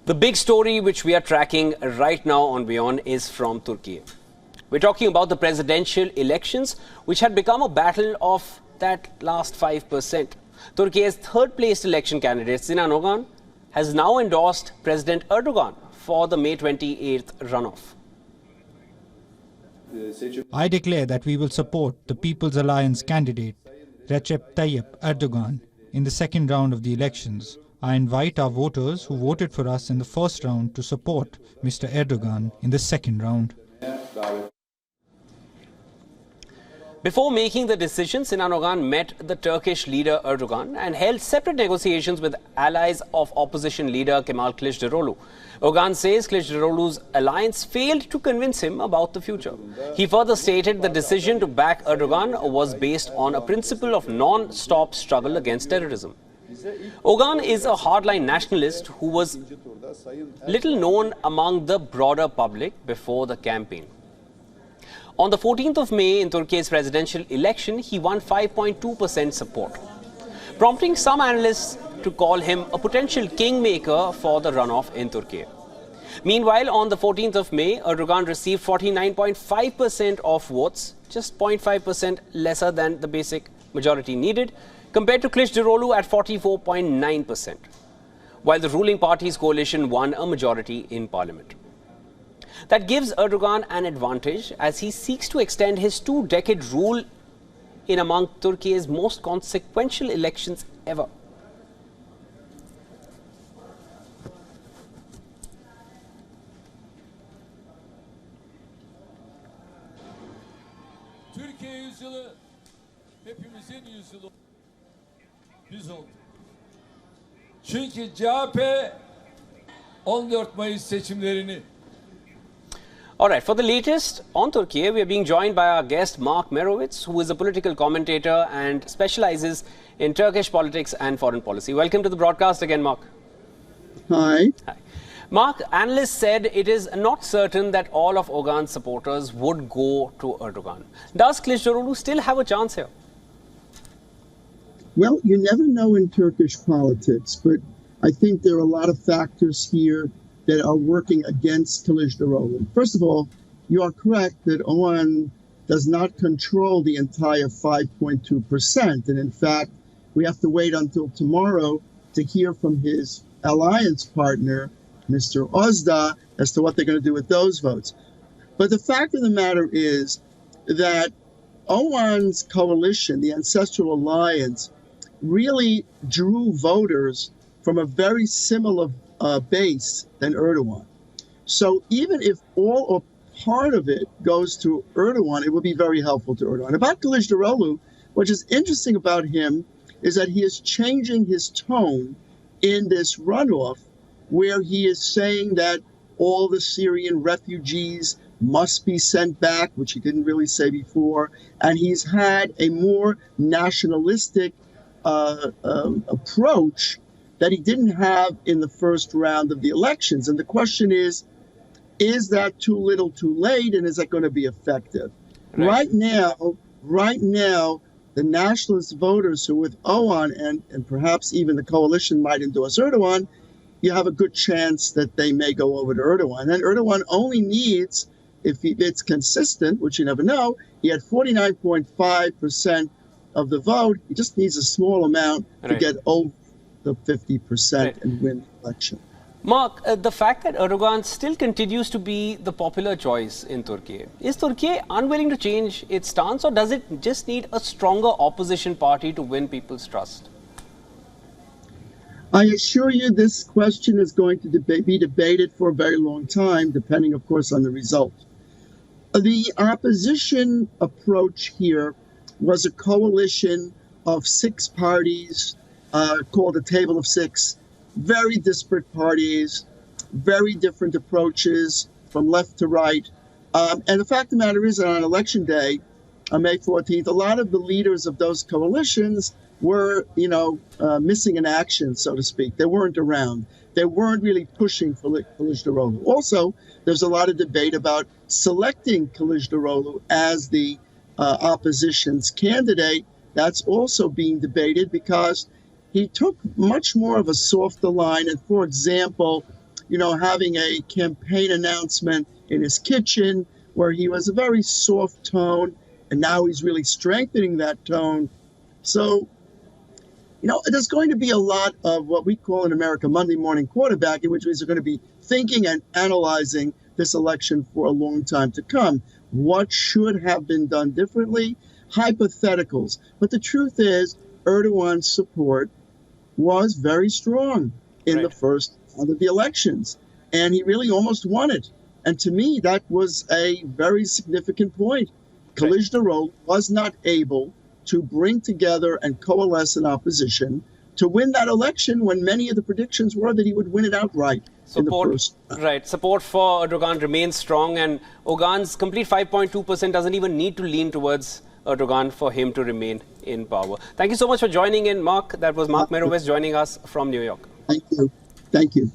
The big story which we are tracking right now on WION is from Turkiye. We're talking about the presidential elections, which had become a battle of that last 5%. Turkiye's third-placed election candidate, Sinan Ogan, has now endorsed President Erdogan for the May 28th runoff. I declare that we will support the People's Alliance candidate, Recep Tayyip Erdogan, in the second round of the elections. I invite our voters who voted for us in the first round to support Mr. Erdogan in the second round. Before making the decision, Sinan Ogan met the Turkish leader Erdogan and held separate negotiations with allies of opposition leader Kemal Kılıçdaroğlu. Ogan says Kılıçdaroğlu's alliance failed to convince him about the future. He further stated the decision to back Erdogan was based on a principle of non-stop struggle against terrorism. Ogan is a hardline nationalist who was little known among the broader public before the campaign. On the 14th of May in Turkey's presidential election, he won 5.2% support, prompting some analysts to call him a potential kingmaker for the runoff in Turkey. Meanwhile, on the 14th of May, Erdogan received 49.5% of votes, just 0.5% lesser than the basic majority needed, compared to Kılıçdaroğlu at 44.9%, while the ruling party's coalition won a majority in parliament. That gives Erdogan an advantage as he seeks to extend his two-decade rule in among Turkey's most consequential elections ever. Türkiye yüzyılı hepimizin yüzyılı biz olduk. Çünkü CHP 14 Mayıs seçimlerini. All right, for the latest on Turkey, we are being joined by our guest Mark Merowitz, who is a political commentator and specializes in Turkish politics and foreign policy. Welcome to the broadcast again, Mark. Hi. Hi. Mark, analysts said it is not certain that all of Ogan's supporters would go to Erdogan. Does Kılıçdaroğlu still have a chance here? Well, you never know in Turkish politics, but I think there are a lot of factors here that are working against Kılıçdaroğlu. First of all, you are correct that Ogan does not control the entire 5.2%. And in fact, we have to wait until tomorrow to hear from his alliance partner, Mr. Özda, as to what they're going to do with those votes. But the fact of the matter is that Ogan's coalition, the Ancestral Alliance, really drew voters from a very similar base than Erdogan. So even if all or part of it goes to Erdogan, it will be very helpful to Erdogan. About Kılıçdaroğlu, what is interesting about him is that he is changing his tone in this runoff, where he is saying that all the Syrian refugees must be sent back, which he didn't really say before, and he's had a more nationalistic approach that he didn't have in the first round of the elections. And the question is that too little too late, and is that going to be effective? Right now, the nationalist voters who are with Ogan and perhaps even the coalition might endorse Erdogan, you have a good chance that they may go over to Erdogan. And Erdogan only needs, if it's consistent, which you never know, he had 49.5% of the vote. He just needs a small amount to get over the 50% and win the election. Mark, the fact that Erdogan still continues to be the popular choice in Turkey, is Turkey unwilling to change its stance, or does it just need a stronger opposition party to win people's trust? I assure you this question is going to be debated for a very long time, depending, of course, on the result. The opposition approach here was a coalition of 6 parties called a Table of 6, very disparate parties, very different approaches from left to right. And the fact of the matter is that on election day, on May 14th, a lot of the leaders of those coalitions were, missing in action, so to speak. They weren't around. They weren't really pushing for Kılıçdaroğlu. Also, there's a lot of debate about selecting Kılıçdaroğlu as the opposition's candidate. That's also being debated because he took much more of a softer line. And for example, having a campaign announcement in his kitchen where he was a very soft tone, and now he's really strengthening that tone. So, there's going to be a lot of what we call in America Monday morning quarterbacking, which means they're going to be thinking and analyzing this election for a long time to come. What should have been done differently? Hypotheticals. But the truth is, Erdogan's support was very strong in the first round of the elections, and he really almost won it. And to me, that was a very significant point. Kılıçdaroğlu was not able to bring together and coalesce an opposition to win that election when many of the predictions were that he would win it outright in the first round. Right. Support for Erdogan remains strong, and Ogan's complete 5.2% doesn't even need to lean towards Erdogan for him to remain in power. Thank you so much for joining in, Mark. That was Mark Merovitz joining us from New York. Thank you. Thank you.